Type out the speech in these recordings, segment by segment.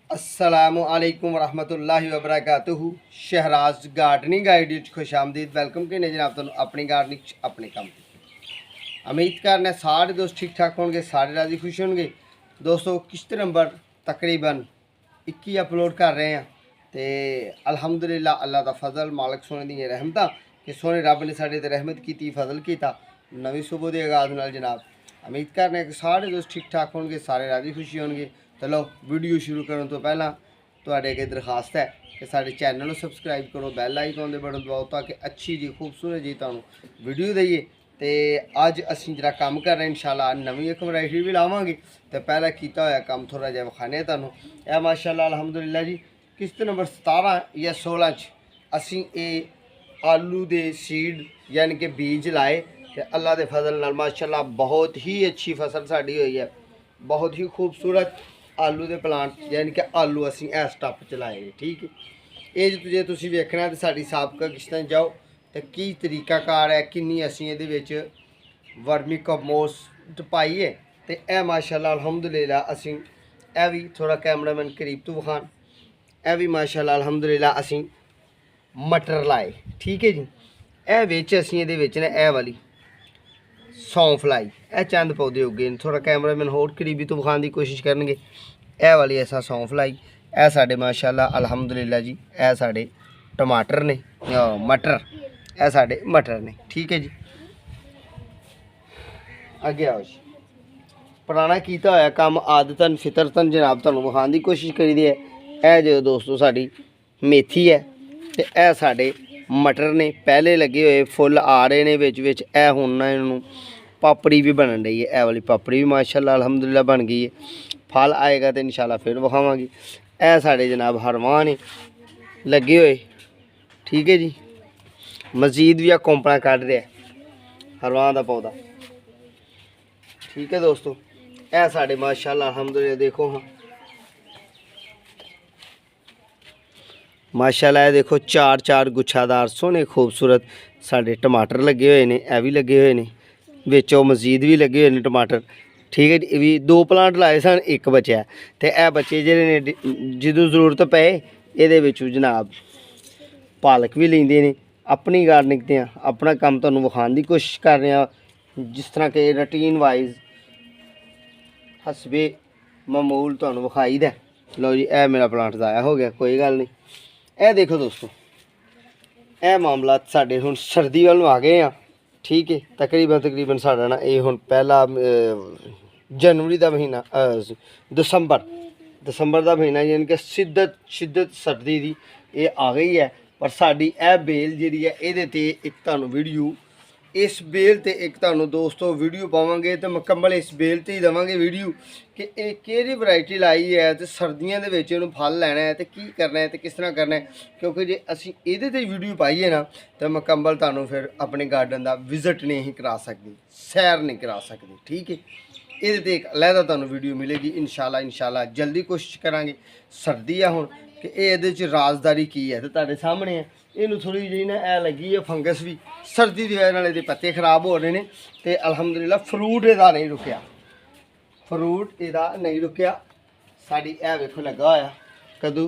अस्सलामुअलैकुम वरहमतुल्लाहि वबरकातुहू। Shahraj gardening idea खुश आमदीद। वेलकम कहने जनाब तुम अपनी गार्डनिंग अपने काम। उम्मीद करने सारे दोस्त ठीक ठाक होंगे, सारे राजी खुश होंगे। दोस्तों किश्त नंबर तकरीबन 21 अपलोड कर रहे हैं तो अल्हम्दुलिल्लाह अल्लाह का फजल मालिक सोने दी रहमत कि सोने रब ने साढ़े ते रहमत की फजल किया नवी सुबह के आगाज नाल जनाब। उम्मीद करने कि सारे दोस्त ठीक ठाक होंगे, सारे राजी खुशी होंगे। चलो वीडियो शुरू करने तो पहला तुहाडे अगे दरखास्त है कि साडे चैनल को सब्सक्राइब करो, बैल आइकन दे बटन दबाओ ताकि अच्छी जी खूबसूरत जी तुहानूं वीडियो दईए। तो अज असीं जरा काम कर रहे हैं, इंशाल्लाह नवीं एक वैरायटी भी लावांगे। तो पहला किया होया काम थोड़ा जिहा विखाने तुहानूं। यह माशाअल्लाह अल्हम्दुलिल्लाह जी किस्त नंबर 17 या 16 असीं ये आलू दे सीड यानी कि बीज लाए तो अल्लाह के फजल नाल माशाअल्लाह बहुत ही अच्छी फसल साड़ी हुई है। बहुत ही खूबसूरत आलू के प्लांट यानी कि आलू असीं इस टप च लाए हैं। ठीक है, ये जे तुसीं वेखना तो साडी साबका किश्तां जाओ तो की तरीकाकार है, किन्नी असीं इहदे विच वर्मी कंपोस्ट पाई है। तो यह माशाअल्लाह अल्हम्दुलिल्लाह असीं यह भी थोड़ा कैमरामैन करीब तो विखान, यह भी माशाअल्लाह अल्हम्दुलिल्लाह असीं मटर लाए। ठीक है जी, यह विच असीं इहदे विच ना यह वाली सौंफ लाई, यह चंद पौधे उगे ने। थोड़ा कैमरामैन होर करीबी तो विखाने की कोशिश करनगे। यह वाली ऐसा सौंफ लाई, यह साढ़े माशाअल्लाह अल्हम्दुलिल्लाह जी यह साढ़े टमाटर ने मटर, यह साढ़े मटर ने। ठीक है जी, अगे आओ जी। पुराना किया होया काम आदतन फितरतन जनाब तुहानूं विखाने की कोशिश करी दी है। यह जो दोस्तों साड़ी मेथी है तो यह साढ़े मटर ने पहले लगे हुए फुल आ रहे हैं विच विच। यह हुण ना इन्हूं पापड़ी भी बनन रही है, यह वाली पापड़ी भी माशाअल्लाह अल्हम्दुलिल्लाह बन गई है। फल आएगा तो इंशाल्लाह फिर विखावांगे। यह साढ़े जनाब हरवां ने लगे हुए। ठीक है जी, मजीद भी कोंपड़ा कढ़ रहा है हरवां का पौधा। ठीक है दोस्तों, यह साढ़े माशाअल्लाह अल्हम्दुलिल्लाह देखो हाँ माशाअल्लाह देखो चार चार गुच्छादार सोहने खूबसूरत साढ़े टमाटर लगे हुए हैं, यह भी लगे हुए हैं विचों मजीद भी लगे हुए हैं टमाटर। ठीक है जी, भी दो प्लांट लाए सन, एक बचा तो यह बच्चे जिहड़े ने जदों जरूरत पे ये जनाब पालक भी लेंदे ने। अपनी गार्डनिंग ते अपना काम तुहानूं विखाने की कोशिश कर रहे हैं जिस तरह के रूटीन वाइज हसबे मामूल तुहानूं विखाई दा। लो जी, यह मेरा प्लांट ज़ाया हो गया, कोई गल नहीं। यह देखो दोस्तों, यह मामला साढ़े हुण सर्दी वाल आ गए हैं। ठीक है, तकरीबन साढ़ा ना ये हुण पहला जनवरी का महीना दसंबर का महीना यानी कि शिद्दत सर्दी की ये आ गई है। पर साड़ी यह बेल जी है ये एक तुहानूं वीडियो इस बेल ते एक तुहानूं दोस्तों वीडियो पावांगे तो मुकम्मल इस बेल ते ही देवांगे वीडियो कि ये केड़ी वैरायटी लाई है तो सर्दियों के विच इहनूं फल लैना है तो की करना है तो किस तरह करना है। क्योंकि जे असीं इहदे ते वीडियो पाईए ना तो मुकम्मल तुहानूं फिर अपने गार्डन का विजिट नहीं करा सकते, सैर नहीं करा सकते। ठीक है, ये तो एक अलहदा तुहानूं वीडियो मिलेगी इंशाल्लाह जल्दी कोशिश करांगे। सर्दी है हुण कि ये राजदारी की है तो तुहाडे सामने है। इनू थोड़ी जी ना ए लगी है फंगस भी सर्दी की वजह नाल इहदे पत्ते खराब हो रहे हैं तो अल्हम्दुलिल्लाह फ्रूट इहदा नहीं रुकिया, फ्रूट इहदा नहीं रुकिया। साड़ी ए वेखो लगा होया कद्दू।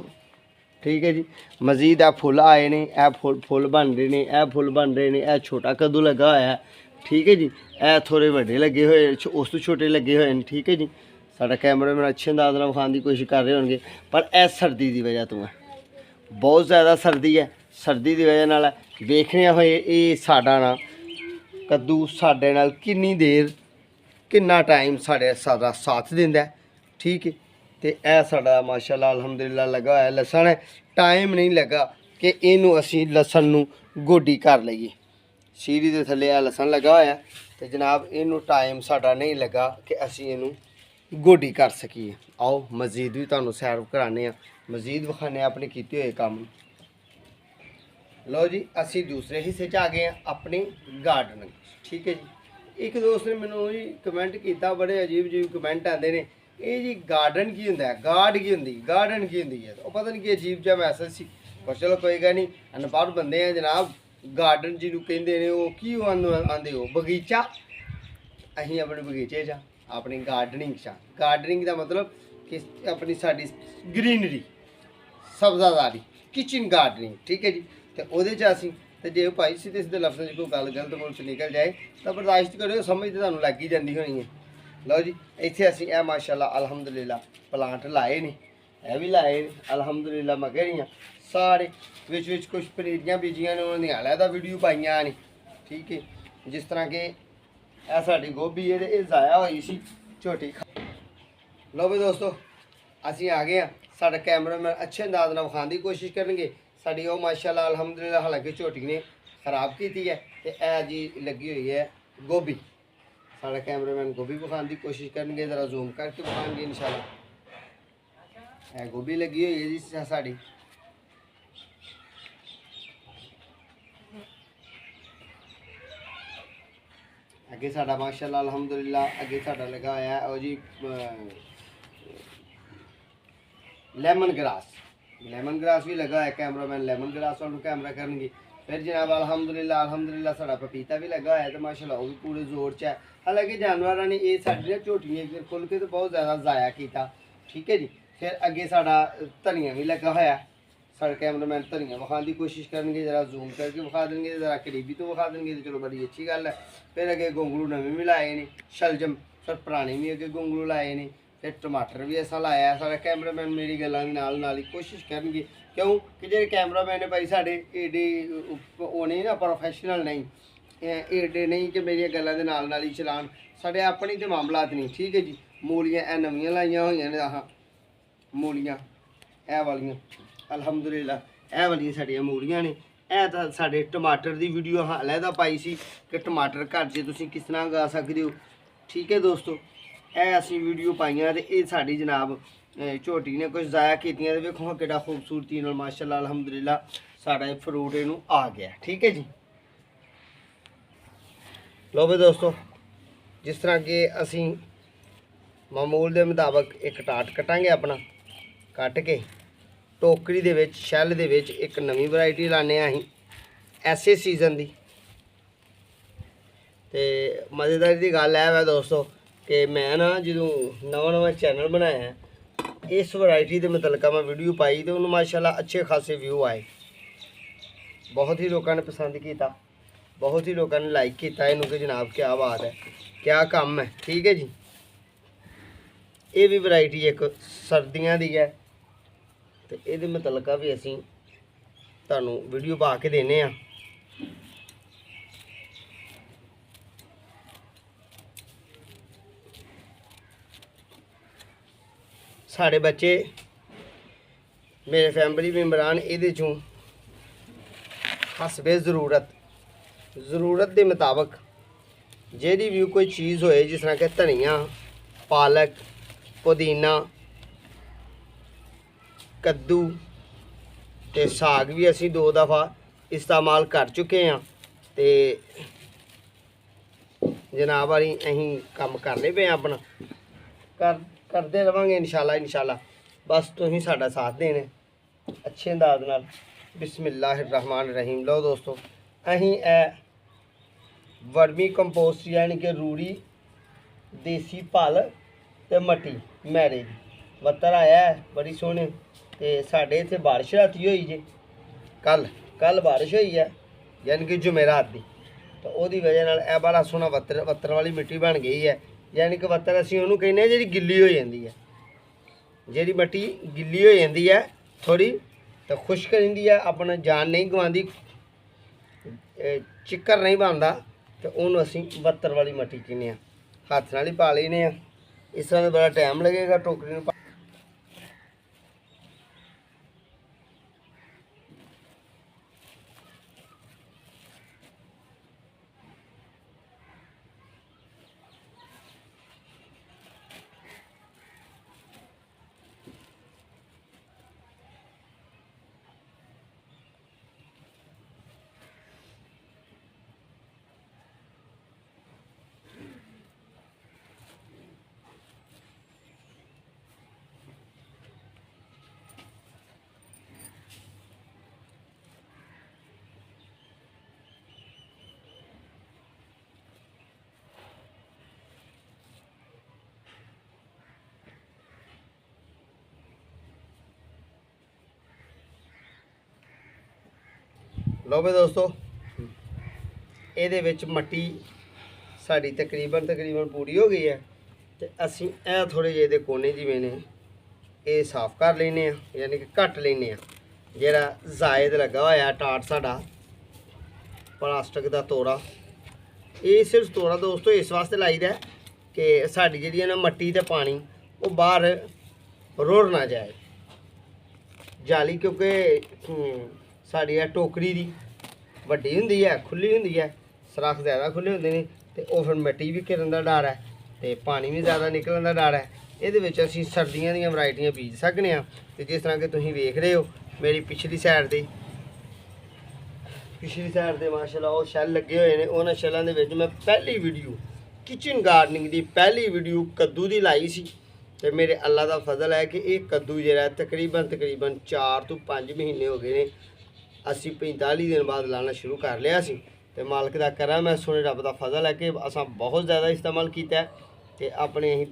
ठीक है जी, मजीद आ फुल आए ने, ए फुल बन रहे हैं, ए फुल बन रहे हैं, ए छोटा कद्दू लगा होया है। ठीक है जी, ए थोड़े बड़े लगे हुए उस तो छोटे लगे हुए हैं। ठीक है जी, साडा कैमरामैन अच्छे अंदाज नाल विखाने की कोशिश कर रहे होंगे पर ए सर्दी की वजह तो है, बहुत ज़्यादा सर्दी है। सर्दी की वजह नाल वेखने होए ये साडा ना कद्दू साडे नाल किन्नी देर किन्ना टाइम साढ़े सारा साथ दिंदा है। ठीक है, तो यह साडा माशाअल्लाह अल्हम्दुलिल्लाह लगा है लसन है। टाइम नहीं लगा कि इनू असी लसन नू गोडी कर लईए, सीढ़ी के थले आ लसन लगा होया तो जनाब इनू टाइम साडा नहीं लगा कि असी इनू गोडी कर सकीए। आओ मजीद भी तुहानूं सैर कराने, मजीद विखाने अपने कीते हुए काम। लो जी, असी दूसरे हिस्से आ गए हैं अपनी गार्डन। ठीक है जी, एक दोस्त ने मैनू जी कमेंट किया, बड़े अजीब कमेंट आते हैं ये जी गार्डन की होंदा है, गार्ड की होंदी, गार्डन की होंदी है। तो पता नहीं कि अजीब जहा मैसेज सी, पर चलो कोई गल नहीं, अनपढ़ बंदे हैं जनाब। गार्डन जिन्हों कहते हैं वो की आंदे हो बगीचा, अहीं अपने बगीचे चा अपनी गार्डनिंग चा। गार्डनिंग का मतलब कि अपनी साड़ी ग्रीनरी सब्जादारी किचन गार्डनिंग, ठीक है जी। तो ਉਹਦੇ 'ਚ ਅਸੀਂ ਤੇ ਜੇ ਭਾਈ ਸਿੱਧੇ ਸਿੱਧੇ ਲਫ਼ਜ਼ਾਂ 'ਚ ਕੋਈ ਗੱਲ ਗਲਤ ਮੁੱਲ 'ਚ ਨਿਕਲ ਜਾਏ ਤਾਂ ਬਰਦਾਸ਼ਤ ਕਰਿਓ, ਸਮਝ ਤਾਂ ਤੁਹਾਨੂੰ ਲੱਗ ਹੀ ਜਾਂਦੀ ਹੋਣੀ ਹੈ। ਲਓ ਜੀ, ਇੱਥੇ ਅਸੀਂ ਇਹ ਮਾਸ਼ਾਅੱਲਾ ਅਲਹਮਦੁਲਿਲਾ ਪਲਾਂਟ ਲਾਏ ਨੇ, ਇਹ ਵੀ ਲਾਏ ਨੇ ਅਲਹਮਦੁਲਿਲਾ ਮਗਰੀਆਂ ਸਾਰੇ। ਵਿੱਚ ਕੁਝ ਪਨੀਰੀਆਂ ਬੀਜੀਆਂ ਨੇ, ਉਹਨਾਂ ਦੀਆਂ ਅਲੱਗਾ ਵੀਡੀਓ ਪਾਈਆਂ ਨੇ, ਠੀਕ ਹੈ। ਜਿਸ ਤਰ੍ਹਾਂ ਕਿ ਇਹ ਸਾਡੀ ਗੋਭੀ ਇਹ ਜ਼ਾਇਆ ਹੋਈ ਸੀ ਝੋਟੀ। ਲਓ ਵੀ ਦੋਸਤੋ, ਅਸੀਂ ਆ ਗਏ ਹਾਂ। ਸਾਡਾ ਕੈਮਰਾਮੈਨ ਅੱਛੇ ਅੰਦਾਜ਼ ਨਾਲ ਵਿਖਾਉਣ ਦੀ ਕੋਸ਼ਿਸ਼ ਕਰਨਗੇ। ਸਾਡੀ ਉਹ ਮਾਸ਼ਾਅੱਲਾ ਅਲਹਮਦੁਲਿਲਾ ਹਾਲਾਂਕਿ ਝੋਟੀ ਨੇ ਖਰਾਬ ਕੀਤੀ ਹੈ, ਤੇ ਇਹ ਜੀ ਲੱਗੀ ਹੋਈ ਹੈ ਗੋਭੀ। ਸਾਡਾ ਕੈਮਰਾਮੈਨ ਗੋਭੀ ਵਿਖਾਉਣ ਦੀ ਕੋਸ਼ਿਸ਼ ਕਰਨਗੇ, ज़रा ਜ਼ੂਮ ਕਰਕੇ ਵਿਖਾਉਣਗੇ ਇਨਸ਼ਾਅੱਲਾ। ਇਹ ਗੋਭੀ ਲੱਗੀ ਹੋਈ ਹੈ ਜੀ ਸਾਡੀ। ਅੱਗੇ ਸਾਡਾ ਮਾਸ਼ਾਅੱਲਾ ਅਲਹਮਦੁਲਿਲਾ ਅੱਗੇ ਸਾਡਾ ਲੱਗਾ ਹੋਇਆ ਉਹ ਜੀ ਲੈਮਨ ਗ੍ਰਾਸ ਵੀ लगा है। कैमरामैन लेमन ग्रास वालों कैमरा करेंगे। फिर जनाब अल्हम्दुलिल्लाह साड़ा पपीता भी लगा है, तो माशाल्लाह वो भी पूरे जोर च है। हालांकि जानवरों ने ये साड़ी झोटियां खुल के तो बहुत ज़्यादा ज़ाया किया, ठीक है जी। फिर अगे साड़ा धनिया भी लगा होया। साढ़े कैमरामैन धनिया विखाने की कोशिश करेंगे, ज़रा जूम करके विखा देंगे, ज़रा करीबी तो विखा देंगे, तो चलो बड़ी अच्छी गल है। फिर अगे गोंगलू नवे भी लाए ने, शलजम फिर पुराने भी अगे गोंगलू लाए ने। फिर टमाटर भी ऐसा लाया। सारा कैमरामैन मेरी गल्लां दी नाल ही कोशिश करेंगे, क्यों कि जो कैमरामैन है भाई साढ़े एडे होने ना प्रोफैशनल नहीं, एडे नहीं कि मेरी गल्लां दे नाल ही चलान। साढ़े अपनी तो मामलात नहीं, ठीक है जी। मूलियां ए नवीं लाइया हुई ने, आह मूलियां ए वालियां अल्हम्दुलिल्लाह ए वालियां साडियां मूलियां ने। ए तां साडे टमाटर दी वीडियो हाँ अलहदा पाई सी कि टमाटर घर च तुसीं किस तरह उगा सकदे हो, ठीक है दोस्तों। ਇਹ ਅਸੀਂ ਵੀਡੀਓ ਪਾਈਆਂ ਤੇ ਇਹ ਸਾਡੀ ਜਨਾਬ ਝੋਟੀ ਨੇ ਕੁਝ ਜ਼ਾਇਆ ਕੀਤੀਆਂ ਤੇ ਵੇਖੋ ਕਿਹੜਾ ਖੂਬਸੂਰਤੀ ਨਾਲ ਮਾਸ਼ਾਅੱਲਾ ਅਲਹਮਦੁਲਿਲਾ ਸਾਡਾ ਇਹ ਫਰੂਟ ਇਹਨੂੰ ਆ ਗਿਆ, ਠੀਕ ਹੈ ਜੀ। ਲਓ ਵੀ ਦੋਸਤੋ, ਜਿਸ ਤਰ੍ਹਾਂ ਕਿ ਅਸੀਂ ਮਾਮੂਲ ਦੇ ਮੁਤਾਬਕ ਇੱਕ ਟਾਟ ਕਟਾਂਗੇ ਆਪਣਾ, ਕੱਟ ਕੇ ਟੋਕਰੀ ਦੇ ਵਿੱਚ ਸ਼ੈੱਲ ਦੇ ਵਿੱਚ ਇੱਕ ਨਵੀਂ ਵੈਰਾਈਟੀ ਲਾਣੇ ਆ ਅਸੀਂ ਐਸੇ ਸੀਜ਼ਨ ਦੀ। ਤੇ ਮਜ਼ੇਦਾਰ ਦੀ ਗੱਲ ਹੈ ਵਾ ਦੋਸਤੋ कि मैं ना जो नवा चैनल बनाया इस वैरायटी के मतलब मैं वीडियो पाई तो उन्होंने माशाल्लाह अच्छे खासे व्यू आए। बहुत ही लोगों ने पसंद किया, बहुत ही लोगों ने लाइक किया इनू कि जनाब क्या बात है, क्या काम है, ठीक है जी। ये भी वैरायटी एक सर्दियों की है, तो ये मतलब भी असी तुहानू वीडियो पा के देने आ। साढ़े बच्चे मेरे फैमिली मैंबरान ये चों हसबे ज़रूरत के मुताबिक जी भी कोई चीज़ होए, जिस तरह कि धनिया पालक पुदीना कद्दू ते साग भी असी 2 दफ़ा इस्तेमाल कर चुके हैं। तो जनाब वाली अं काम करने पे अपना करते रवांगे इंशाल्लाह। बस तुसीं साडा साथ देना अच्छे अंदाज नाल। बिस्मिल्लाहिर्रहमानिर्रहीम। लो दोस्तों, अहीं वर्मी कंपोस्ट यानी कि रूड़ी देसी पल ते मट्टी मैरे दी वत्तर आया है बड़ी सोहनी। ते साडे इत्थे बारिश राती होई जे, कल बारिश हुई है यानी कि जुमेरात दी, तो ओहदी वजह नाल ए बड़ा सोहना वत्तर वाली मिट्टी बन गई है। यानी कि वत्तर असीं उहनूं कहने जी गिल्ली हो जाती है, जी मट्टी गिल्ली हो जाती है थोड़ी तो खुश्क रहिंदी है, अपना जान नहीं गवांदी, चिक्कर नहीं बनता, तो उन्होंने असीं वत्तर वाली मट्टी कहने हत्थ नाल ही पा लेने। इस तरह बड़ा टाइम लगेगा टोकरी नूं। लो भी दोस्तों ਇਹਦੇ ਵਿੱਚ ਮੱਟੀ ਸਾਡੀ ਤਕਰੀਬਨ ਪੂਰੀ ਹੋ ਗਈ ਹੈ ਤੇ ਅਸੀਂ ਇਹ ਥੋੜੇ ਜਿਹੇ ਦੇ ਕੋਨੇ ਜਿਵੇਂ ਨੇ ਇਹ ਸਾਫ਼ ਕਰ ਲੈਨੇ ਆ ਯਾਨੀ ਕਿ ਕੱਟ ਲੈਨੇ ਆ ਜਿਹੜਾ ਜ਼ਾਇਦ ਲੱਗਾ ਹੋਇਆ ਟਾਟ ਸਾਡਾ ਪਲਾਸਟਿਕ ਦਾ ਤੋੜਾ ਇਹ ਸਿਰਫ ਤੋੜਾ ਦੋਸਤੋ ਇਸ ਵਾਸਤੇ ਲਾਈਦਾ ਕਿ ਸਾਡੀ ਜਿਹੜੀ ਨਾ ਮੱਟੀ ਤੇ ਪਾਣੀ ਉਹ ਬਾਹਰ ਰੁੜ ਨਾ ਜਾਏ ਜਾਲੀ ਕਿਉਂਕਿ ਸਾਡੀ ਇਹ ਟੋਕਰੀ ਦੀ ਵੱਡੀ ਹੁੰਦੀ ਹੈ ਖੁੱਲੀ ਹੁੰਦੀ ਹੈ ਸਰਾਖ ਜ਼ਿਆਦਾ ਖੁੱਲੇ ਹੁੰਦੇ ਨੇ ਤੇ ਉਹ ਫਿਰ ਮਿੱਟੀ ਵੀ ਘਿਰਨ ਦਾ ਡਰ ਹੈ ਤੇ ਪਾਣੀ ਵੀ ਜ਼ਿਆਦਾ ਨਿਕਲਣ ਦਾ ਡਰ ਹੈ ਇਹਦੇ ਵਿੱਚ ਅਸੀਂ ਸਰਦੀਆਂ ਦੀਆਂ ਵੈਰਾਈਟੀਆਂ ਬੀਜ ਸਕਦੇ ਹਾਂ ਤੇ ਜਿਸ ਤਰ੍ਹਾਂ ਕਿ ਤੁਸੀਂ ਵੇਖ ਰਹੇ ਹੋ ਮੇਰੀ ਪਿਛਲੀ ਸਾਈਡ ਤੇ ਮਾਸ਼ਾਅੱਲਾ ਉਹ ਸ਼ੈੱਲ ਲੱਗੇ ਹੋਏ ਨੇ ਉਹਨਾਂ ਸ਼ੈੱਲਾਂ ਦੇ ਵਿੱਚ ਮੈਂ ਪਹਿਲੀ ਵੀਡੀਓ ਕਿਚਨ ਗਾਰਡਨਿੰਗ ਦੀ ਪਹਿਲੀ ਵੀਡੀਓ ਕੱਦੂ ਦੀ ਲਾਈ ਸੀ ਤੇ ਮੇਰੇ ਅੱਲਾ ਦਾ ਫਜ਼ਲ ਹੈ ਕਿ ਇਹ ਕੱਦੂ ਜਿਹੜਾ ਤਕਰੀਬਨ 4 ਤੋਂ 5 ਮਹੀਨੇ ਹੋ ਗਏ ਨੇ ਅਸੀਂ 45 ਦਿਨ ਬਾਅਦ ਲਾਣਾ ਸ਼ੁਰੂ ਕਰ ਲਿਆ ਸੀ ਤੇ ਮਾਲਕ ਦਾ ਕਰਮ ਹੈ ਸੋਹਣੇ ਰੱਬ ਦਾ ਫਜ਼ਲ ਹੈ ਕਿ ਅਸਾਂ ਬਹੁਤ ਜ਼ਿਆਦਾ ਇਸਤੇਮਾਲ ਕੀਤਾ ਤੇ ਆਪਣੇ ਅਸੀਂ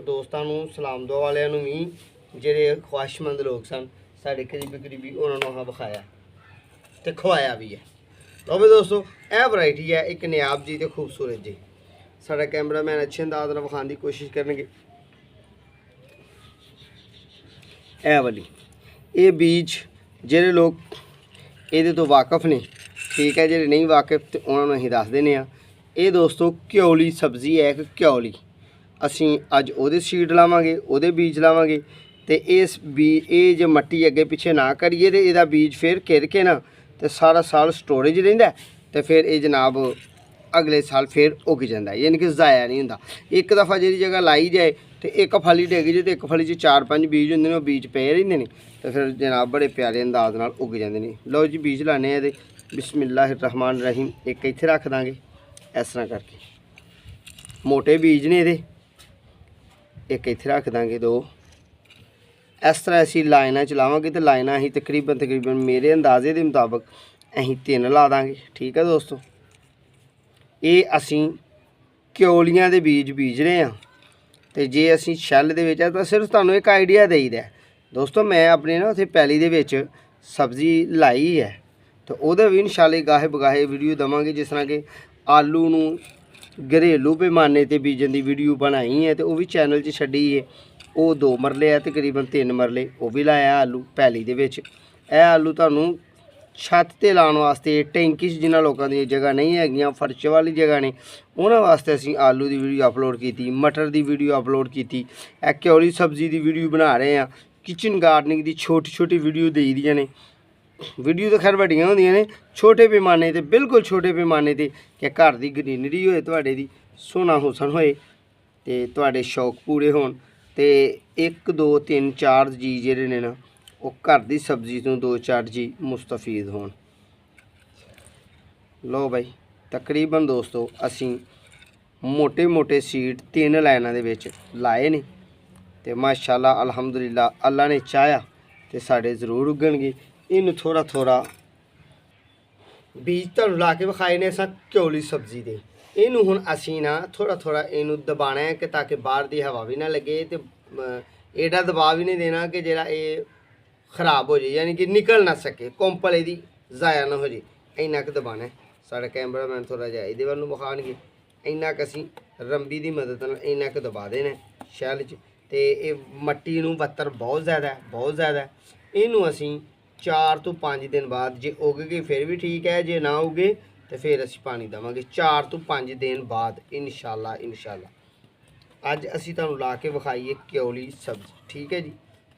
ਦੋਸਤਾਂ ਨੂੰ ਸਲਾਮ ਦੁਆ ਵਾਲਿਆਂ ਨੂੰ ਵੀ ਜਿਹੜੇ ਖੁਆਇਸ਼ਮੰਦ ਲੋਕ ਸਨ ਸਾਡੇ ਕਰੀਬੀ ਉਹਨਾਂ ਨੂੰ ਆਹ ਵਿਖਾਇਆ ਤੇ ਖਵਾਇਆ ਵੀ ਹੈ ਲਓ ਵੀ ਦੋਸਤੋ ਇਹ ਵੈਰਾਈਟੀ ਹੈ ਇੱਕ ਨਿਆਬ ਜੀ ਤੇ ਖੂਬਸੂਰਤ ਜੀ ਸਾਡਾ ਕੈਮਰਾਮੈਨ ਅੱਛੇ ਅੰਦਾਜ਼ ਨਾਲ ਵਿਖਾਉਣ ਦੀ ਕੋਸ਼ਿਸ਼ ਕਰਨਗੇ ਇਹ ਵਾਲੀ ਇਹ ਬੀਜ ਜਿਹੜੇ ਲੋਕ ਇਹਦੇ ਤੋਂ ਵਾਕਿਫ ਨੇ ਠੀਕ ਹੈ ਜਿਹੜੇ ਨਹੀਂ ਵਾਕਿਫ ਤੇ ਉਹਨਾਂ ਨੂੰ ਅਸੀਂ ਦੱਸ ਦਿੰਦੇ ਆ ਇਹ ਦੋਸਤੋ ਘਿਓਲੀ ਸਬਜ਼ੀ ਹੈ ਇੱਕ ਘਿਓਲੀ ਅਸੀਂ ਅੱਜ ਉਹਦੇ ਸੀਡ ਲਾਵਾਂਗੇ ਉਹਦੇ ਬੀਜ ਲਾਵਾਂਗੇ ਤੇ ਇਹ ਜੇ ਮੱਟੀ ਅੱਗੇ ਪਿੱਛੇ ਨਾ ਕਰੀਏ ਤੇ ਇਹਦਾ ਬੀਜ ਫਿਰ ਘਿਰ ਕੇ ਨਾ ਤੇ ਸਾਰਾ ਸਾਲ ਸਟੋਰੇਜ ਰਹਿੰਦਾ ਤੇ ਫਿਰ ਇਹ ਜਨਾਬ ਅਗਲੇ ਸਾਲ ਫਿਰ ਉੱਗ ਜਾਂਦਾ ਯਾਨੀ ਕਿ ਜ਼ਾਇਆ ਨਹੀਂ ਹੁੰਦਾ ਇੱਕ ਦਫਾ ਜਿਹੜੀ ਜਗ੍ਹਾ ਲਾਈ ਜਾਏ ਤੇ ਇੱਕ ਫਲੀ ਡਿੱਗ ਜੇ ਤੇ ਇੱਕ ਫਲੀ 'ਚ 4-5 ਬੀਜ ਹੁੰਦੇ ਨੇ ਉਹ ਬੀਜ ਪਏ ਰਹਿੰਦੇ ਨੇ ਤੇ ਫਿਰ ਜਨਾਬ ਬੜੇ ਪਿਆਰੇ ਅੰਦਾਜ਼ ਨਾਲ ਉੱਗ ਜਾਂਦੇ ਨੇ ਲਓ ਜੀ ਬੀਜ ਲਾਣੇ ਆ ਇਹਦੇ ਬਿਸਮਿਲ੍ਲਾਹਿਰ ਰਹਿਮਾਨ ਰਹੀਮ ਇੱਕ ਇੱਥੇ ਰੱਖ ਦਾਂਗੇ ਇਸ ਤਰ੍ਹਾਂ ਕਰਕੇ ਮੋਟੇ ਬੀਜ ਨੇ ਇਹਦੇ ਇੱਕ ਇੱਥੇ ਰੱਖ ਦਾਂਗੇ ਦੋ ਇਸ ਤਰ੍ਹਾਂ ਅਸੀਂ ਲਾਈਨਾਂ ਚਲਾਵਾਂਗੇ ਤੇ ਲਾਈਨਾਂ ਅਸੀਂ ਤਕਰੀਬਨ ਮੇਰੇ ਅੰਦਾਜ਼ੇ ਦੇ ਮੁਤਾਬਕ ਅਸੀਂ 3 ਲਾ ਦਾਂਗੇ ਠੀਕ ਹੈ ਦੋਸਤੋ ਇਹ ਅਸੀਂ ਘਿਓਲੀਆਂ ਦੇ ਬੀਜ ਰਹੇ ਹਾਂ ਤੇ ਜੇ ਅਸੀਂ ਸ਼ੈੱਲ ਦੇ ਵਿੱਚ ਆ ਤਾਂ ਸਿਰਫ ਤੁਹਾਨੂੰ ਇੱਕ ਆਈਡੀਆ ਦੇਈਦਾ ਦੋਸਤੋ ਮੈਂ ਆਪਣੇ ਨਾ ਉੱਥੇ ਪੈਲੀ ਦੇ ਵਿੱਚ ਸਬਜ਼ੀ ਲਾਈ ਹੈ ਤੇ ਉਹਦੇ ਵੀ ਇਨਸ਼ਾਅੱਲਾ ਗਾਹੇ ਬਗਾਹੇ ਵੀਡੀਓ ਦਵਾਂਗੇ ਜਿਸ ਤਰ੍ਹਾਂ ਕਿ ਆਲੂ ਨੂੰ ਘਰੇਲੂ ਪੈਮਾਨੇ ਤੇ ਬੀਜਣ ਦੀ ਵੀਡੀਓ ਬਣਾਈ ਹੈ ਤੇ ਉਹ ਵੀ ਚੈਨਲ 'ਚ ਛੱਡੀ ਹੈ ਉਹ 2 ਮਰਲੇ ਆ ਤਕਰੀਬਨ 3 ਮਰਲੇ ਉਹ ਵੀ ਲਾਇਆ ਆਲੂ ਪੈਲੀ ਦੇ ਵਿੱਚ ਇਹ ਆਲੂ ਤੁਹਾਨੂੰ ਛੱਤ ਤੇ ਲਾਉਣ ਵਾਸਤੇ ਟੈਂਕੀ 'ਚ ਜਿਨ੍ਹਾਂ ਲੋਕਾਂ ਦੀ ਜਗ੍ਹਾ ਨਹੀਂ ਹੈਗੀਆਂ ਫਰਸ਼ ਵਾਲੀ ਜਗ੍ਹਾ ਨੇ ਉਹਨਾਂ ਵਾਸਤੇ ਅਸੀਂ ਆਲੂ ਦੀ ਵੀਡੀਓ ਅਪਲੋਡ ਕੀਤੀ ਮਟਰ ਦੀ ਵੀਡੀਓ ਅਪਲੋਡ ਕੀਤੀ ਇਹ ਘਿਓਲੀ ਸਬਜ਼ੀ ਦੀ ਵੀਡੀਓ ਬਣਾ ਰਹੇ ਹਾਂ ਕਿਚਨ ਗਾਰਡਨਿੰਗ ਦੀ ਛੋਟੀ ਵੀਡੀਓ ਦੇਈ ਦੀਆਂ ਨੇ ਵੀਡੀਓ ਤਾਂ ਖੈਰ ਵੱਡੀਆਂ ਹੁੰਦੀਆਂ ਨੇ ਛੋਟੇ ਪੈਮਾਨੇ ਤੇ ਬਿਲਕੁਲ ਛੋਟੇ ਪੈਮਾਨੇ ਤੇ ਕਿ ਘਰ ਦੀ ਗਰੀਨਰੀ ਹੋਏ ਤੁਹਾਡੇ ਦੀ ਸੋਹਣਾ ਹੁਸਨ ਹੋਏ ਤੇ ਤੁਹਾਡੇ ਸ਼ੌਕ ਪੂਰੇ ਹੋਣ ਤੇ 1 2 3 4 ਜੀ ਜਿਹੜੇ ਨੇ ਨਾ ਉਹ ਘਰ ਦੀ ਸਬਜ਼ੀ ਤੋਂ 2-4 ਜੀ ਮੁਸਤਫੀਦ ਹੋਣ ਲਓ ਬਾਈ ਤਕਰੀਬਨ ਦੋਸਤੋ ਅਸੀਂ ਮੋਟੇ ਸੀਡ 3 ਲਾਈਨਾਂ ਦੇ ਵਿੱਚ ਲਾਏ ਨੇ ਤੇ ਮਾਸ਼ਾਅੱਲਾ ਅਲਹਮਦੁਲਿਲਾ ਅੱਲਾ ਨੇ ਚਾਹਿਆ ਤੇ ਸਾਡੇ ਜ਼ਰੂਰ ਉੱਗਣਗੇ ਇਹਨੂੰ ਥੋੜਾ ਬੀਜ ਤੁਹਾਨੂੰ ਲਾ ਕੇ ਵਿਖਾਏ ਨੇ ਅਸਾਂ ਘਿਓਲੀ ਸਬਜ਼ੀ ਦੇ ਇਹਨੂੰ ਹੁਣ ਅਸੀਂ ਨਾ ਥੋੜਾ ਇਹਨੂੰ ਦਬਾਣਾ ਹੈ ਕਿ ਤਾਂ ਕਿ ਬਾਹਰ ਦੀ ਹਵਾ ਵੀ ਨਾ ਲੱਗੇ ਤੇ ਐਡਾ ਦਬਾਅ ਵੀ ਨਹੀਂ ਦੇਣਾ ਕਿ ਜਿਹੜਾ ਇਹ ਖਰਾਬ ਹੋ ਜਾਏ ਯਾਨੀ ਕਿ ਨਿਕਲ ਨਾ ਸਕੇ ਕੰਪਲ ਇਹਦੀ ਜ਼ਾਇਆ ਨਾ ਹੋ ਜਾਏ ਇੰਨਾ ਕੁ ਦਬਾਣਾ ਸਾਡਾ ਕੈਮਰਾਮੈਨ ਥੋੜਾ ਜਿਹਾ ਇਹਦੇ ਵੱਲ ਨੂੰ ਵਿਖਾਣਗੇ ਇੰਨਾ ਕੁ ਅਸੀਂ ਰੰਬੀ ਦੀ ਮਦਦ ਨਾਲ ਇੰਨਾ ਕੁ ਦਬਾ ਦੇਣਾ ਸ਼ੈਲ 'ਚ ਤੇ ਇਹ ਮੱਟੀ ਨੂੰ ਬੱਤਰ ਬਹੁਤ ਜ਼ਿਆਦਾ ਇਹਨੂੰ ਅਸੀਂ 4 ਤੋਂ 5 ਦਿਨ ਬਾਅਦ ਜੇ ਉੱਗ ਗਏ ਫਿਰ ਵੀ ਠੀਕ ਹੈ ਜੇ ਨਾ ਉੱਗੇ ਤੇ ਫਿਰ ਅਸੀਂ ਪਾਣੀ ਦੇਵਾਂਗੇ 4 ਤੋਂ 5 ਦਿਨ ਬਾਅਦ ਇਨਸ਼ਾਅੱਲਾ ਅੱਜ ਅਸੀਂ ਤੁਹਾਨੂੰ ਲਾ ਕੇ ਵਿਖਾਈਏ ਘਿਓਲੀ ਸਬਜ਼ੀ ਠੀਕ ਹੈ ਜੀ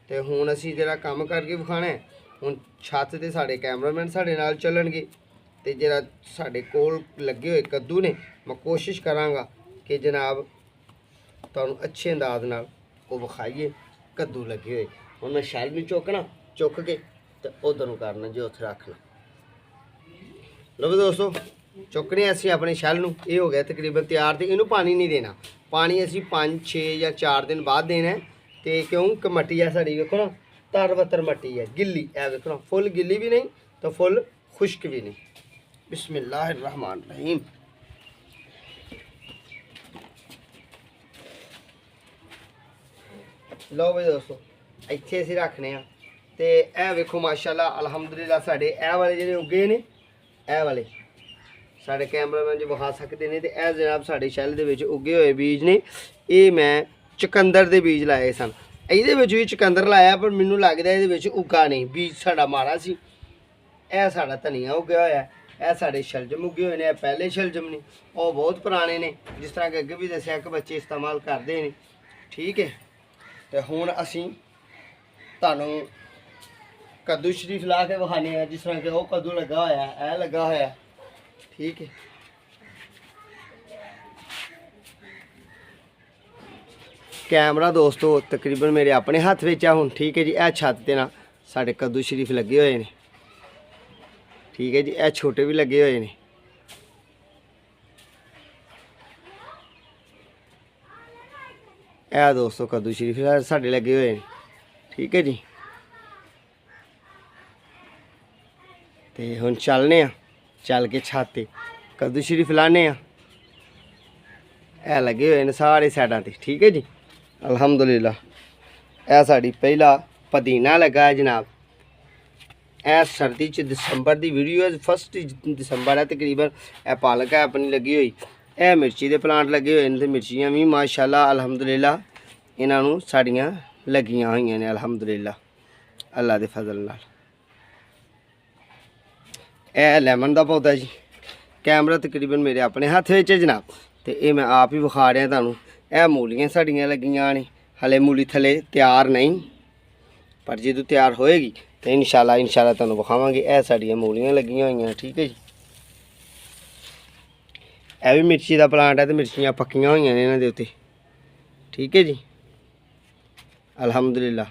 ਤੇ ਹੁਣ ਅਸੀਂ ਜਿਹੜਾ ਕੰਮ ਕਰਕੇ ਵਿਖਾਣਾ ਹੈ ਹੁਣ ਛੱਤ ਤੇ ਸਾਡੇ ਕੈਮਰਾਮੈਨ ਸਾਡੇ ਨਾਲ ਚੱਲਣਗੇ ਤੇ ਜਿਹੜਾ ਸਾਡੇ ਕੋਲ ਲੱਗੇ ਹੋਏ ਕੱਦੂ ਨੇ ਮੈਂ ਕੋਸ਼ਿਸ਼ ਕਰਾਂਗਾ ਕਿ ਜਨਾਬ ਤੁਹਾਨੂੰ ਅੱਛੇ ਅੰਦਾਜ਼ ਨਾਲ ਉਹ ਵਿਖਾਈਏ ਕੱਦੂ ਲੱਗੇ ਹੋਏ ਹੁਣ ਮੈਂ ਸ਼ੈਲ ਨੂੰ ਚੁੱਕ ਕੇ ਤੇ ਉਧਰ ਨੂੰ ਕਰਨਾ ਜੇ ਉੱਥੇ ਰੱਖਣਾ ਲਓ ਦੋਸਤੋ ਚੁੱਕਣੇ ਅਸੀਂ ਆਪਣੇ ਸ਼ੈਲ ਨੂੰ ਇਹ ਹੋ ਗਿਆ ਤਕਰੀਬਨ ਤਿਆਰ ਤੇ ਇਹਨੂੰ ਪਾਣੀ ਨਹੀਂ ਦੇਣਾ ਪਾਣੀ ਅਸੀਂ 5 6 ਜਾਂ 4 ਦਿਨ ਬਾਅਦ ਦੇਣਾ ਤੇ ਕਿਉਂਕਿ ਮੱਟੀ ਆ ਸਾਡੀ ਵੇਖੋ ਨਾ ਤਰਵਤਰ ਮੱਟੀ ਹੈ ਗਿੱਲੀ ਇਹ ਵੇਖੋ ਨਾ ਫੁੱਲ ਗਿੱਲੀ ਵੀ ਨਹੀਂ ਤਾਂ ਫੁੱਲ ਖੁਸ਼ਕ ਵੀ ਨਹੀਂ ਬਿਸਮਿਲ੍ਲਾਹਿਰ ਰਹਿਮਾਨ ਰਹੀਮ ਲਓ ਬਈ ਦੋਸਤੋ ਇੱਥੇ ਅਸੀਂ ਰੱਖਨੇ ਆ ਤੇ ਇਹ ਵੇਖੋ ਮਾਸ਼ਾਅੱਲਾ ਅਲਹਮਦੁਲਿਲਾ ਸਾਡੇ ਇਹ ਵਾਲੇ ਜਿਹੜੇ ਉੱਗੇ ਨੇ ਇਹ ਵਾਲੇ ਸਾਡੇ ਕੈਮਰਾਮੈਨ ਜੀ ਵਿਖਾ ਸਕਦੇ ਨੇ। ਤੇ ਇਹ ਜਨਾਬ ਸਾਡੇ ਸ਼ੈਲ ਦੇ ਵਿੱਚ ਉੱਗੇ ਹੋਏ ਬੀਜ ਨੇ। ਇਹ ਮੈਂ ਚੁਕੰਦਰ ਦੇ ਬੀਜ ਲਾਏ ਸਨ। ਇਹਦੇ ਵਿੱਚ ਵੀ ਚੁਕੰਦਰ ਲਾਇਆ ਪਰ ਮੈਨੂੰ ਲੱਗਦਾ ਇਹਦੇ ਵਿੱਚ ਉੱਗਾ ਨਹੀਂ, ਬੀਜ ਸਾਡਾ ਮਾੜਾ ਸੀ। ਇਹ ਸਾਡਾ ਧਨੀਆ ਉੱਗਿਆ ਹੋਇਆ, ਇਹ ਸਾਡੇ ਸ਼ਲਜਮ ਉੱਗੇ ਹੋਏ ਨੇ। ਇਹ ਪਹਿਲੇ ਸ਼ਲਜਮ ਨੇ, ਉਹ ਬਹੁਤ ਪੁਰਾਣੇ ਨੇ, ਜਿਸ ਤਰ੍ਹਾਂ ਕਿ ਅੱਗੇ ਵੀ ਦੱਸਿਆ ਕਿ ਬੱਚੇ ਇਸਤੇਮਾਲ ਕਰਦੇ ਨੇ। ਠੀਕ ਹੈ। ਤੇ ਹੁਣ ਅਸੀਂ ਤੁਹਾਨੂੰ ਕੱਦੂ ਸ਼ਰੀਫ ਲਾ ਕੇ ਵਿਖਾਉਂਦੇ ਹਾਂ, ਜਿਸ ਤਰ੍ਹਾਂ ਕਿ ਉਹ ਕੱਦੂ ਲੱਗਾ ਹੋਇਆ, ਇਹ ਲੱਗਾ ਹੋਇਆ। ठीक है। कैमरा दोस्तों तकरीबन मेरे अपने हाथ में आ हूँ। ठीक है जी। यह छत ते ना साढ़े कद्दू शरीफ लगे हुए हैं। ठीक है जी। यह छोटे भी लगे हुए हैं। यह दोस्तों कद्दू शरीफ साढ़े लगे हुए हैं। ठीक है जी। तो हुण चलने चल के छत ते कद्दू शरीफ लाने ए लगे हुए हैं सारे साइडों ते। ठीक है जी। अल्हम्दुलिल्लाह। यह साड़ी पहला पुदीना लगा है जनाब। यह सर्दी च दिसंबर की वीडियो है, 1 दिसंबर है तकरीबन। यह पालक है अपनी लगी हुई। यह मिर्ची के प्लांट लगे हुए हैं तो मिर्चियाँ भी माशाल्लाह अल्हम्दुलिल्लाह इन्हों साड़ियाँ लगियां हुई ने अल्हम्दुलिल्लाह अल्लाह के फजल नाल। यह लैमन का पौधा जी। कैमरा तकरीबन मेरे अपने हथ में जनाब। तो ये मैं आप ही विखा रहा तुहानूं। यह मूलियां साड़ियां लगियां ने, हले मूली थले तैयार नहीं, पर जो तैयार होएगी तो इंशाल्लाह तुहानूं विखावांगे। यह साड़ियां मूलियां लगियां हुई हैं। ठीक है जी। यह भी मिर्ची का प्लांट है तो मिर्चियाँ पक्कियां हुई ने इन्हां दे उत्ते। ठीक है जी। अल्हम्दुलिल्लाह।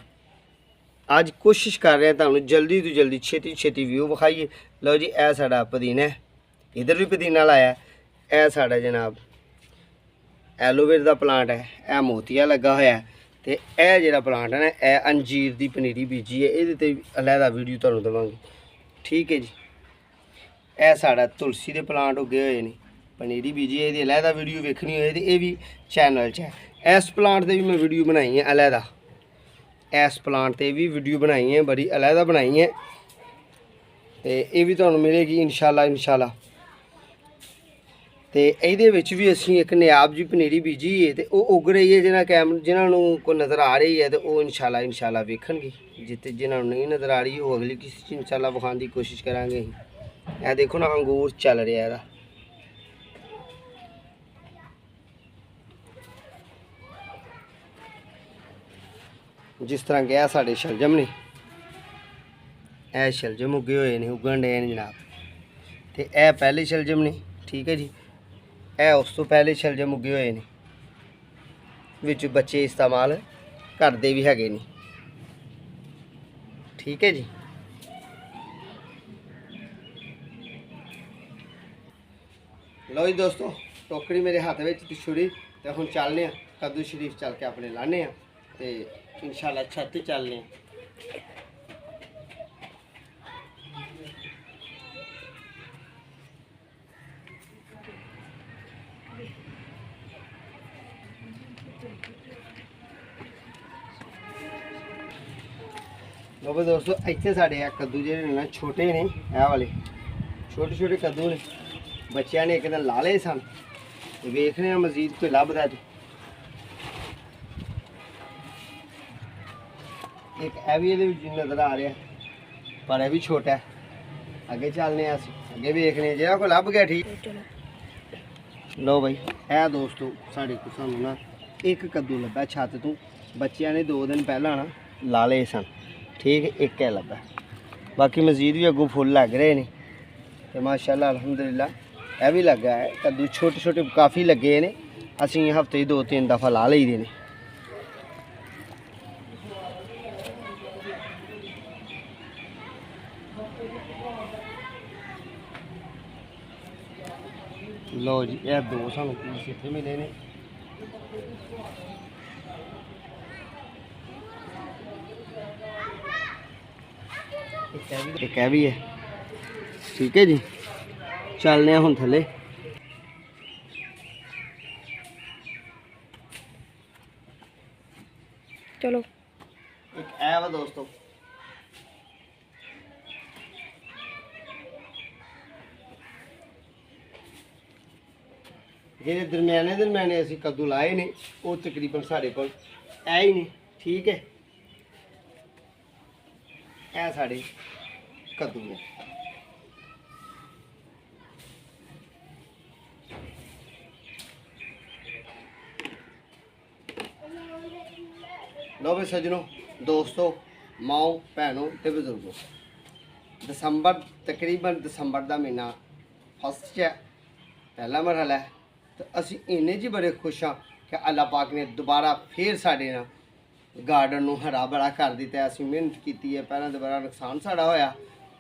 अज कोशिश कर रहे हैं तुहानूं जल्दी तो जल्दी छेती छेती व्यू विखाइए। लो जी। यह साड़ा पुदीना है, इधर भी पुदीना लाया। यह साड़ा जनाब एलोवेरा का प्लांट है, यह मोतिया लगा होया। तो यह जो प्लांट है ना, यह अंजीर की पनीरी बीजी है, ये अलहदा वीडियो तुहानूं देवांगे। ठीक है जी। यह साड़ा तुलसी के प्लांट उगे हुए हैं, पनीरी बीजी है, ये अलहदा वीडियो वेखनी होए तो ये भी चैनल च है। इस प्लांट से भी मैं वीडियो बनाई है अलहदा, इस प्लांट से भी वीडियो बनाई है, बड़ी अलहदा बनाई है। तो ये भी तुहानूं मिलेगी इंशाल्लाह। तो ये भी असी एक नायाब जी पनीरी बीजी है तो वो उग रही है। जिन्होंने को नज़र आ रही है तो वो इंशाल्लाह वेखणगे। जिते जिन्होंने नहीं नज़र आ रही वो अगली किसी इंशाल्लाह विखाने की कोशिश करांगे। यह देखो ना अंगूर चल रहा है। जिस तरह के साढ़े शलजम ने, यह शलजम उगे हुए हैं, उगन डे ने जनाब। तो यह पहले शलजम ने। ठीक है जी। यह उस तो पहले शलजम उगे हुए हैं, विच बच्चे इस्तेमाल करते भी हैगे ने। ठीक है जी। लो जी दोस्तों, टोकरी मेरे हाथ में छुरी। तो हम चलने कद्दू शरीफ चल के अपने लाने तो इंशाल्लाह छत चलने। लो भाई दोस्तों, इतने साढ़े कद्दू जो छोटे ने, यह वाले छोटे छोटे कद्दू ने, बच्चों ने एक दिन ला ले सन। वेखने मजीद कोई लभदा तो एक है भी ये नज़र आ रहा है, पर यह भी छोटा है। अगे चलने अगे वेखने जो कोई लभ गया। ठीक। लो भाई, है दोस्तों साढ़े को सानू ना एक कद्दू लभा छत तो। बच्चों ने 2 दिन पहला ना ला ले सन। ठीक है। एक है लभा, बाकी मजीद भी अगों फुल लग रहे हैं। तो माशाल्लाह अल्हम्दुलिल्लाह यह भी लगा है। कद्दू छोटे छोटे काफ़ी लगे ने। असी हफ्ते 2-3 दफ़ा ला ली दे ने। लो जी, यह 2 सानू पीस इतने मिले ने। एक है भी है। ठीक है जी। चलने हुण थले। चलो। एक है वा दोस्तों, ਜਿਹੜੇ ਦਰਮਿਆਨੇ ਅਸੀਂ ਕੱਦੂ ਲਾਏ ਨੇ ਉਹ ਤਕਰੀਬਨ ਸਾਡੇ ਕੋਲ ਐ ਹੀ ਨੇ। ਠੀਕ ਹੈ, ਇਹ ਸਾਡੇ ਕੱਦੂ ਨੇ। लो भी सजनों, दोस्तों, माओ भैनों ते बजुर्गों, दसंबर तकरीबन दिसंबर का महीना फस्ट है, पहला मरहला है। तो असी इन्ने जी बड़े खुश हाँ कि अल्लाह पाक ने दोबारा फिर साढ़े ना गार्डन नूं हरा भरा कर दिता। असी मेहनत की है, पहला तो बड़ा नुकसान साड़ा होया।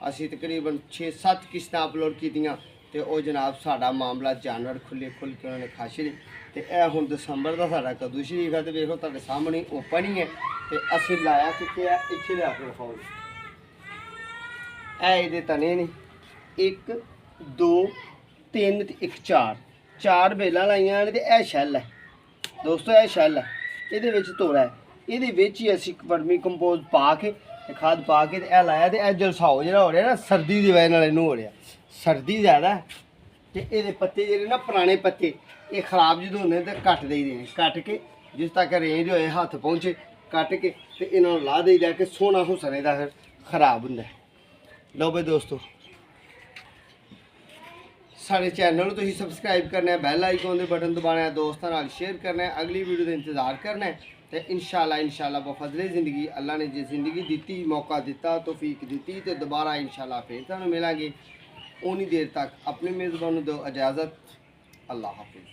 असी तकरीबन 6-7 किस्तां अपलोड कीतियां ते ओ जनाब साड़ा मामला जानवर खुले खुल के उन्होंने खा छड़े। तो यह हुण दिसंबर का साड़ा कद्दू शरीफ है। तो देखो तुहाडे सामने ओपन ही है। तो असी लाया कित्थे है, इत्थे लिया के दिखाओ। ਇਹ ਇਹਦੇ ਤਣੇ ਨੇ 1 2 3 ਤੇ 1 4 ਬੇਲਾਂ ਲਾਈਆਂ ਨੇ। ਤੇ ਇਹ ਸ਼ੈੱਲ ਹੈ ਦੋਸਤੋ, ਇਹ ਸ਼ੈੱਲ ਹੈ, ਇਹਦੇ ਵਿੱਚ ਤੋੜਾ ਹੈ। ਇਹਦੇ ਵਿੱਚ ਹੀ ਅਸੀਂ ਵਰਮੀ ਕੰਪੋਜ਼ ਪਾ ਕੇ ਤੇ ਖਾਦ ਪਾ ਕੇ ਤੇ ਇਹ ਲਾਇਆ। ਤੇ ਇਹ ਜਲਸਾਓ ਜਿਹੜਾ ਹੋ ਰਿਹਾ ਨਾ ਸਰਦੀ ਦੀ ਵਜ੍ਹਾ ਨਾਲ ਇਹਨੂੰ ਹੋ ਰਿਹਾ, ਸਰਦੀ ਜ਼ਿਆਦਾ। ਤੇ ਇਹਦੇ ਪੱਤੇ ਜਿਹੜੇ ਨਾ ਪੁਰਾਣੇ ਪੱਤੇ ਇਹ ਖਰਾਬ ਜਦੋਂ ਹੁੰਦੇ ਤੇ ਕੱਟ ਦੇਈਦੇ ਨੇ। ਕੱਟ ਕੇ ਜਿਸ ਤੱਕ ਰੇਂਜ ਹੋਏ ਹੱਥ ਪਹੁੰਚੇ ਕੱਟ ਕੇ ਤੇ ਇਹਨਾਂ ਨੂੰ ਲਾ ਦੇਈਦਾ ਕਿ ਸੋਹਣਾ ਹੁਸਨ ਇਹਦਾ ਫਿਰ ਖਰਾਬ ਹੁੰਦਾ। लो भाई दोस्तों, साढ़े चैनल को तुसीं सबसक्राइब करना है, बैल आइकॉन के बटन दबाना है, दोस्तों नाल शेयर करना है, अगली वीडियो का इंतज़ार करना है। तो इंशाल्लाह बफजले ज़िंदगी अल्लाह ने जो ज़िंदगी दी, मौका दिता, तौफीक दी, तो दोबारा इंशाल्लाह फिर तुहानूं मिलांगे। उन्नी देर तक अपने मेज़बान दो इजाज़त। अल्लाह हाफिज़।